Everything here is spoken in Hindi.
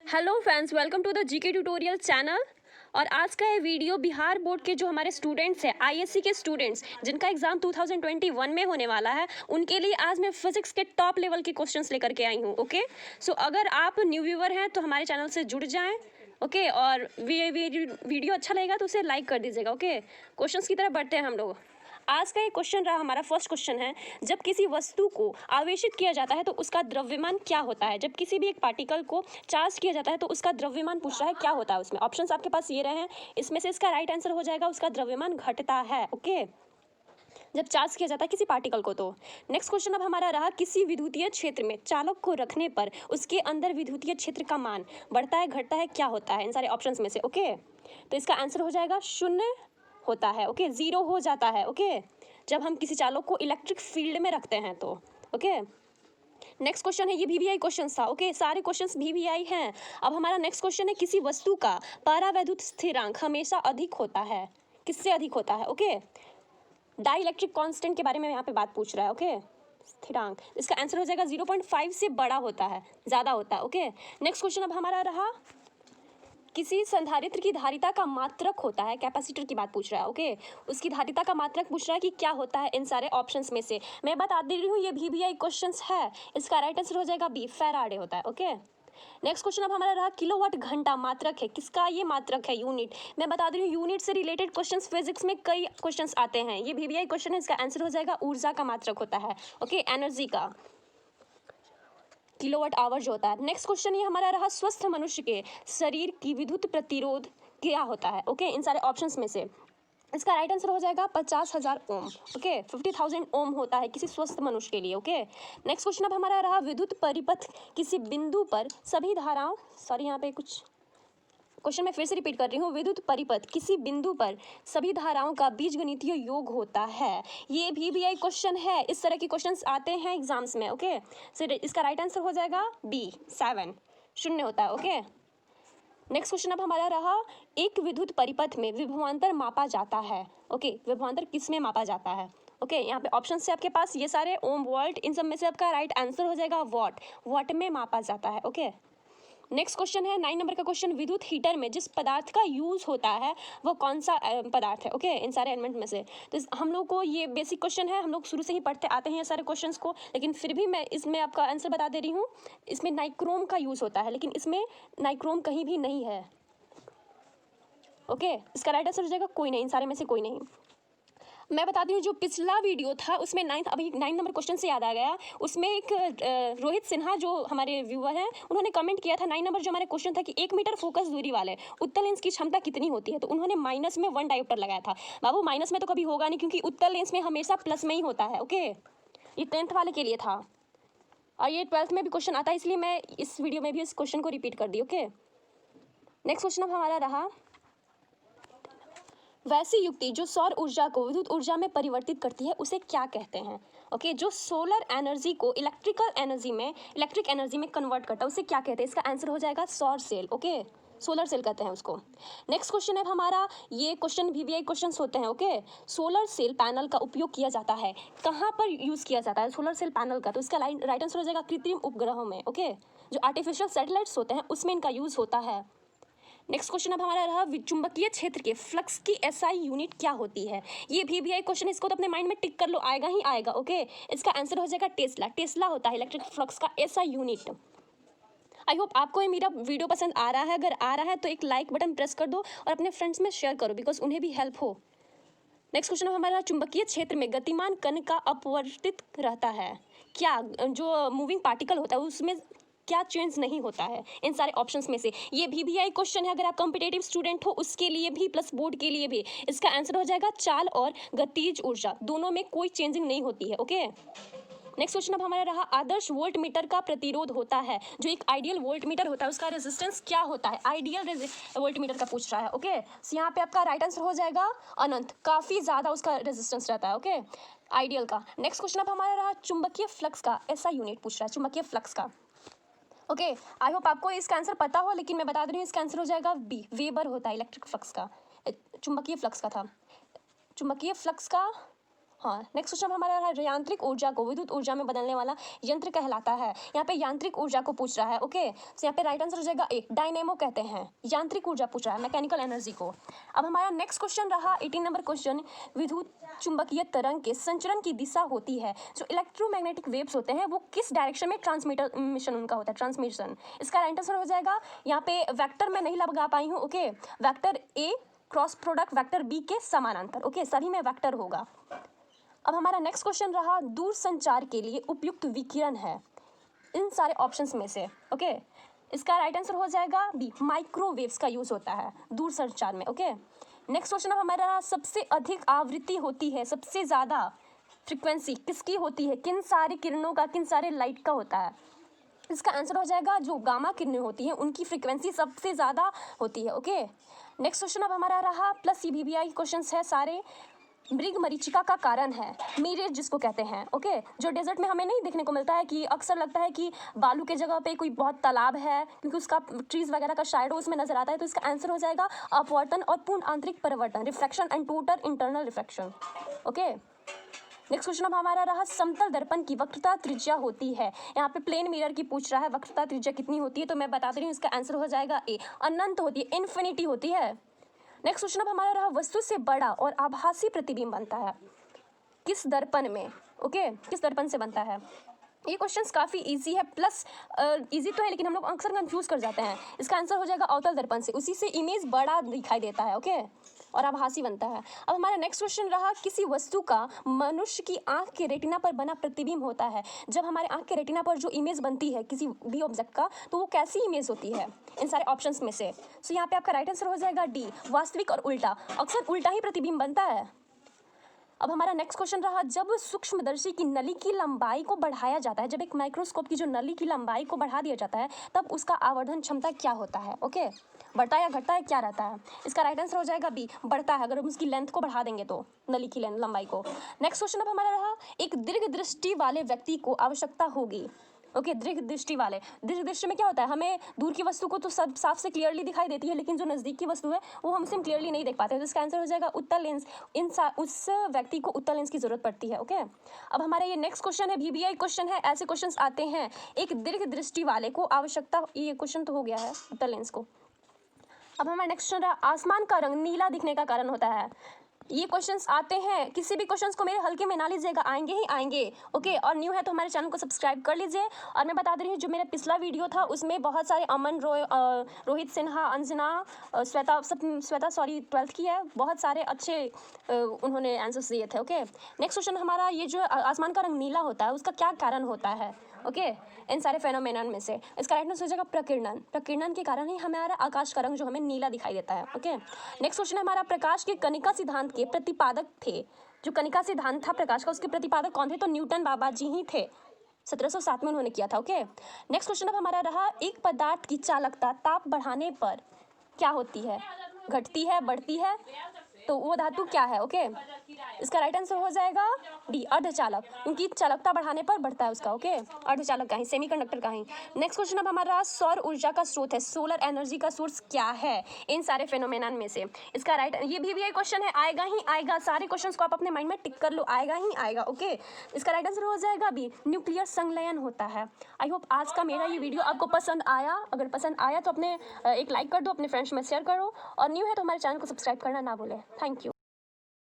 Hello friends, welcome to the GK tutorial channel. और आज का ये वीडियो बिहार बोर्ड के जो हमारे स्टूडेंट्स हैं, आईएससी के स्टूडेंट्स जिनका एग्जाम 2021 में होने वाला है, उनके लिए आज मैं फिजिक्स के टॉप लेवल के क्वेश्चंस लेकर के आई हूँ। ओके, सो अगर आप न्यू व्यूअर हैं तो हमारे चैनल से जुड़ जाएं। ओके, और वीडियो अच्छा लगेगा तो उसे लाइक कर दीजिएगा। ओके, क्वेश्चंस की तरफ बढ़ते हैं हम लोग। आज का ये क्वेश्चन रहा, हमारा फर्स्ट क्वेश्चन है, जब किसी वस्तु को आवेशित किया जाता है तो उसका द्रव्यमान क्या होता है। जब किसी भी एक पार्टिकल को चार्ज किया जाता है तो उसका द्रव्यमान पूछ रहा है, क्या होता है उसमें। ऑप्शंस आपके पास ये रहे हैं, इसमें से इसका राइट आंसर हो जाएगा उसका द्रव्यमान घटता है। ओके, जब चार्ज किया जाता है किसी पार्टिकल को। तो नेक्स्ट क्वेश्चन अब हमारा रहा, किसी विद्युतीय क्षेत्र में चालक को रखने पर उसके अंदर विद्युतीय क्षेत्र का मान बढ़ता है, घटता है, क्या होता है इन सारे ऑप्शंस में से। ओके, तो इसका आंसर हो जाएगा शून्य होता है। ओके, जीरो हो जाता है। ओके, जब हम किसी चालक को इलेक्ट्रिक फील्ड में रखते हैं तो। ओके, नेक्स्ट क्वेश्चन है, ये वीवीआई क्वेश्चन था। ओके, सारे क्वेश्चंस वीवीआई हैं। अब हमारा नेक्स्ट क्वेश्चन है, किसी वस्तु का परावैद्युत स्थिरांक हमेशा अधिक होता है, किससे अधिक होता है। ओके, डाई इलेक्ट्रिक कांस्टेंट के बारे में यहाँ पे बात पूछ रहा है। ओके, स्थिरांक, इसका आंसर हो जाएगा 0.5 से बड़ा होता है, ज़्यादा होता है। ओके, नेक्स्ट क्वेश्चन अब हमारा रहा, किसी संधारित्र की धारिता का मात्रक होता है, कैपेसिटर की बात पूछ रहा है। ओके, उसकी धारिता का मात्रक पूछ रहा है कि क्या होता है इन सारे ऑप्शंस में से। मैं बता दे रही हूँ ये वीवीआई क्वेश्चंस है, इसका राइट आंसर हो जाएगा बी, फैराडे होता है। ओके, नेक्स्ट क्वेश्चन अब हमारा रहा, किलोवाट घंटा मात्रक है, किसका ये मात्रक है, यूनिट। मैं बता दे रही हूँ यूनिट से रिलेटेड क्वेश्चंस फिजिक्स में कई क्वेश्चंस आते हैं, ये वीवीआई क्वेश्चन है, इसका आंसर हो जाएगा ऊर्जा का मात्रक होता है। ओके, एनर्जी का, किलोवाट आवर जो होता है। नेक्स्ट क्वेश्चन ये हमारा रहा, स्वस्थ मनुष्य के शरीर की विद्युत प्रतिरोध क्या होता है। ओके, इन सारे ऑप्शंस में से इसका राइट आंसर हो जाएगा 50,000 ओम। ओके, 50,000 ओम होता है किसी स्वस्थ मनुष्य के लिए। ओके, नेक्स्ट क्वेश्चन अब हमारा रहा, विद्युत परिपथ किसी बिंदु पर सभी धाराओं, सॉरी यहाँ पे कुछ क्वेश्चन मैं फिर से रिपीट कर रही हूँ, विद्युत परिपथ किसी बिंदु पर सभी धाराओं का बीजगणितीय योग होता है। ये वीवीआई क्वेश्चन है, इस तरह के क्वेश्चंस आते हैं एग्जाम्स में। ओके, सो इसका राइट आंसर हो जाएगा बी, 7, शून्य होता है। ओके, नेक्स्ट क्वेश्चन अब हमारा रहा, एक विद्युत परिपथ में विभवांतर मापा जाता है। ओके, विभवांतर किस में मापा जाता है। ओके, यहाँ पे ऑप्शन से आपके पास ये सारे ओम, वोल्ट, इन सब में से आपका राइट आंसर हो जाएगा वॉट, वॉट में मापा जाता है। ओके, नेक्स्ट क्वेश्चन है 9 नंबर का क्वेश्चन, विद्युत हीटर में जिस पदार्थ का यूज होता है वो कौन सा पदार्थ है। ओके, इन सारे एलिमेंट में से। तो हम लोग को ये बेसिक क्वेश्चन है, हम लोग शुरू से ही पढ़ते आते हैं ये सारे क्वेश्चंस को, लेकिन फिर भी मैं इसमें आपका आंसर बता दे रही हूँ। इसमें नाइक्रोम का यूज होता है, लेकिन इसमें नाइक्रोम कहीं भी नहीं है। ओके, इसका राइट आंसर हो जाएगा कोई नहीं, इन सारे में से कोई नहीं। मैं बताती हूँ, जो पिछला वीडियो था उसमें अभी 9 नंबर क्वेश्चन से याद आ गया, उसमें एक रोहित सिन्हा जो हमारे व्यूअर हैं, उन्होंने कमेंट किया था 9 नंबर जो हमारा क्वेश्चन था कि 1 मीटर फोकस दूरी वाले उत्तल लेंस की क्षमता कितनी होती है, तो उन्होंने माइनस में 1 डायोप्टर लगाया था। बाबू, माइनस में तो कभी होगा नहीं, क्योंकि उत्तल लेंस में हमेशा प्लस में ही होता है। ओके, ये 10th वाले के लिए था और ये 12th में भी क्वेश्चन आता है, इसलिए मैं इस वीडियो में भी इस क्वेश्चन को रिपीट कर दी। ओके, नेक्स्ट क्वेश्चन अब हमारा रहा, वैसी युक्ति जो सौर ऊर्जा को विद्युत ऊर्जा में परिवर्तित करती है उसे क्या कहते हैं। ओके, जो सोलर एनर्जी को इलेक्ट्रिक एनर्जी में कन्वर्ट करता है उसे क्या कहते हैं। इसका आंसर हो जाएगा सौर सेल। ओके, सोलर सेल कहते हैं उसको। नेक्स्ट क्वेश्चन है हमारा, ये क्वेश्चन वीवीआई क्वेश्चंस होते हैं। ओके, सोलर सेल पैनल का उपयोग किया जाता है, कहाँ पर यूज किया जाता है सोलर सेल पैनल का, तो इसका राइट आंसर हो जाएगा कृत्रिम उपग्रहों में। ओके, जो आर्टिफिशियल सैटेलाइट्स होते हैं उसमें इनका यूज होता है। नेक्स्ट क्वेश्चन अब हमारा रहा, चुंबकीय क्षेत्र के फ्लक्स की एसआई यूनिट क्या होती है। ये वीवीआई क्वेश्चन, इसको तो अपने माइंड में टिक कर लो, आएगा ही आएगा। ओके, इसका आंसर हो जाएगा टेस्ला, टेस्ला होता है इलेक्ट्रिक फ्लक्स का एसआई यूनिट। आई होप आपको ये मेरा वीडियो पसंद आ रहा है, अगर आ रहा है तो एक लाइक बटन प्रेस कर दो और अपने फ्रेंड्स में शेयर करो, बिकॉज उन्हें भी हेल्प हो। नेक्स्ट क्वेश्चन हमारा, चुंबकीय क्षेत्र में गतिमान कण का अपवर्तित रहता है, क्या जो मूविंग पार्टिकल होता है उसमें क्या चेंज नहीं होता है, इन सारे ऑप्शंस में से। ये वीवीआई क्वेश्चन है, अगर आप कॉम्पिटेटिव स्टूडेंट हो उसके लिए भी प्लस बोर्ड के लिए भी। इसका आंसर हो जाएगा चाल और गतिज ऊर्जा, दोनों में कोई चेंजिंग नहीं होती है। ओके, नेक्स्ट क्वेश्चन अब हमारा रहा, आदर्श वोल्ट मीटर का प्रतिरोध होता है, जो एक आइडियल वोल्ट मीटर होता है उसका रेजिस्टेंस क्या होता है, आइडियल वोल्ट मीटर का पूछ रहा है। ओके, सो यहाँ पे आपका राइट आंसर हो जाएगा अनंत, काफी ज्यादा उसका रेजिस्टेंस रहता है। ओके, आइडियल का। नेक्स्ट क्वेश्चन अब हमारा रहा, चुंबकीय फ्लक्स का ऐसा यूनिट पूछ रहा है, चुंबकीय फ्लक्स का। ओके, आई होप आपको इसका आंसर पता हो, लेकिन मैं बता दे रही हूँ इसका आंसर हो जाएगा बी, वेबर होता है इलेक्ट्रिक फ्लक्स का, चुंबकीय फ्लक्स का था, चुंबकीय फ्लक्स का हाँ, नेक्स्ट क्वेश्चन हमारा है यांत्रिक ऊर्जा को विद्युत ऊर्जा में बदलने वाला यंत्र कहलाता है। यहाँ पे यांत्रिक ऊर्जा को पूछ रहा है। ओके, तो यहाँ पे राइट आंसर हो जाएगा ए, डायनेमो कहते हैं। यांत्रिक ऊर्जा पूछ रहा है, मैकेनिकल एनर्जी को। अब हमारा नेक्स्ट क्वेश्चन रहा 18 नंबर क्वेश्चन, विद्युत चुंबकीय तरंग के संचरण की दिशा होती है, जो इलेक्ट्रोमैग्नेटिक वेव्स होते हैं वो किस डायरेक्शन में ट्रांसमिशन उनका होता है, ट्रांसमिशन। इसका राइट आंसर हो जाएगा, यहाँ पे वेक्टर मैं नहीं लगा पाई हूँ। Okay, vector A cross product vector B के समानांतर। ओके, सभी में वेक्टर होगा। अब हमारा नेक्स्ट क्वेश्चन रहा दूर संचार के लिए उपयुक्त विकिरण है इन सारे ऑप्शंस में से। ओके, इसका राइट आंसर हो जाएगा बी, माइक्रोवेव्स का यूज होता है दूर संचार में। ओके, नेक्स्ट क्वेश्चन अब हमारा सबसे अधिक आवृत्ति होती है, सबसे ज़्यादा फ्रिक्वेंसी किसकी होती है, किन सारी किरणों का, किन सारे लाइट का होता है। इसका आंसर हो जाएगा जो गामा किरणें होती हैं उनकी फ्रिक्वेंसी सबसे ज़्यादा होती है। ओके, नेक्स्ट क्वेश्चन अब हमारा रहा प्लस CBBI क्वेश्चंस है सारे। मृग मरीचिका का कारण है मीरेज जिसको कहते हैं। ओके, जो डेजर्ट में हमें नहीं देखने को मिलता है, कि अक्सर लगता है कि बालू के जगह पे कोई बहुत तालाब है क्योंकि उसका ट्रीज वगैरह का शैडो उसमें नजर आता है। तो इसका आंसर हो जाएगा अपवर्तन और पूर्ण आंतरिक परिवर्तन, refraction and total internal refraction. Okay, next question अब हमारा रहा समतल दर्पण की वक्रता त्रिज्या होती है। यहाँ पे प्लेन मिरर की पूछ रहा है, वक्रता त्रिज्या कितनी होती है, तो मैं बता दे रही हूँ इसका आंसर हो जाएगा ए, अनंत होती है, इन्फिनिटी होती है। नेक्स्ट क्वेश्चन अब हमारा रहा वस्तु से बड़ा और आभासी प्रतिबिंब बनता है किस दर्पण में। ओके, किस दर्पण से बनता है। ये क्वेश्चंस काफ़ी इजी है, प्लस इजी तो है लेकिन हम लोग अक्सर कंफ्यूज कर जाते हैं। इसका आंसर हो जाएगा अवतल दर्पण से, उसी से इमेज बड़ा दिखाई देता है। ओके, और आभासी बनता है। अब हमारा नेक्स्ट क्वेश्चन रहा किसी वस्तु का मनुष्य की आंख के रेटिना पर बना प्रतिबिंब होता है। जब हमारे आंख के रेटिना पर जो इमेज बनती है किसी भी ऑब्जेक्ट का, तो वो कैसी इमेज होती है इन सारे ऑप्शंस में से। सो यहाँ पे आपका राइट आंसर हो जाएगा डी, वास्तविक और उल्टा। अक्सर उल्टा ही प्रतिबिंब बनता है। अब हमारा नेक्स्ट क्वेश्चन रहा जब सूक्ष्मदर्शी की नली की लंबाई को बढ़ाया जाता है, जब एक माइक्रोस्कोप की जो नली की लंबाई को बढ़ा दिया जाता है, तब उसका आवर्धन क्षमता क्या होता है। ओके, बढ़ता है या घटता है, क्या रहता है। इसका राइट आंसर हो जाएगा बी, बढ़ता है, अगर हम उसकी लेंथ को बढ़ा देंगे तो, नली की लंबाई को। नेक्स्ट क्वेश्चन अब हमारा रहा एक दीर्घ दृष्टि वाले व्यक्ति को आवश्यकता होगी। ओके, दीर्घ दृष्टि वाले, दीर्घ दृष्टि में क्या होता है, हमें दूर की वस्तु को तो सब साफ से क्लियरली दिखाई देती है, लेकिन जो नज़दीक की वस्तु है वो हमसे क्लियरली नहीं देख पाते। तो इसका आंसर हो जाएगा उत्तल लेंस। उस व्यक्ति को उत्तल लेंस की जरूरत पड़ती है। ओके, अब हमारा ये नेक्स्ट क्वेश्चन है, VBI क्वेश्चन है। ऐसे क्वेश्चन आते हैं एक दीर्घ दृष्टि वाले को आवश्यकता, ये क्वेश्चन तो हो गया है उत्तल लेंस को। अब हमारा नेक्स्ट क्वेश्चन है आसमान का रंग नीला दिखने का कारण होता है। ये क्वेश्चंस आते हैं, किसी भी क्वेश्चंस को मेरे हल्के में ना लीजिएगा, आएंगे ही आएंगे। ओके, और न्यू है तो हमारे चैनल को सब्सक्राइब कर लीजिए। और मैं बता दे रही हूँ जो मेरा पिछला वीडियो था उसमें बहुत सारे अमन रोहित सिन्हा, अंजना, श्वेता सॉरी 12th की है, बहुत सारे अच्छे उन्होंने आंसर्स दिए थे। ओके, नेक्स्ट क्वेश्चन हमारा ये जो आसमान का रंग नीला होता है उसका क्या कारण होता है। ओके, इन सारे फेनोमेनन में से इसका राइट आंसर हो जाएगा प्रकीर्णन। प्रकीर्णन के कारण ही हमारा आकाश का रंग जो हमें नीला दिखाई देता है। ओके, नेक्स्ट क्वेश्चन हमारा प्रकाश के कणिका सिद्धांत के प्रतिपादक थे। जो कणिका सिद्धांत था प्रकाश का, उसके प्रतिपादक कौन थे, तो न्यूटन बाबा जी ही थे। 1707 में उन्होंने किया था। ओके, नेक्स्ट क्वेश्चन अब हमारा रहा एक पदार्थ की चालकता ताप बढ़ाने पर क्या होती है, घटती है, बढ़ती है, तो वो धातु क्या है। ओके, इसका राइट आंसर हो जाएगा डी, अर्धचालक। उनकी चालकता बढ़ाने पर बढ़ता है उसका। ओके, अर्धचालक का ही, सेमीकंडक्टर का ही। नेक्स्ट क्वेश्चन अब हमारा सौर ऊर्जा का स्रोत है, सोलर एनर्जी का सोर्स क्या है इन सारे फेनोमेनन में से। इसका राइट, ये भी क्वेश्चन है, आएगा ही आएगा, सारे क्वेश्चन को आप अपने माइंड में टिक कर लो, आएगा ही आएगा। ओके, इसका राइट आंसर हो जाएगा बी, न्यूक्लियर संलयन होता है। आई होप आज का मेरा ये वीडियो आपको पसंद आया। अगर पसंद आया तो अपने एक लाइक कर दो, अपने फ्रेंड्स में शेयर करो, और न्यू है तो हमारे चैनल को सब्सक्राइब करना ना भूलें। Thank you.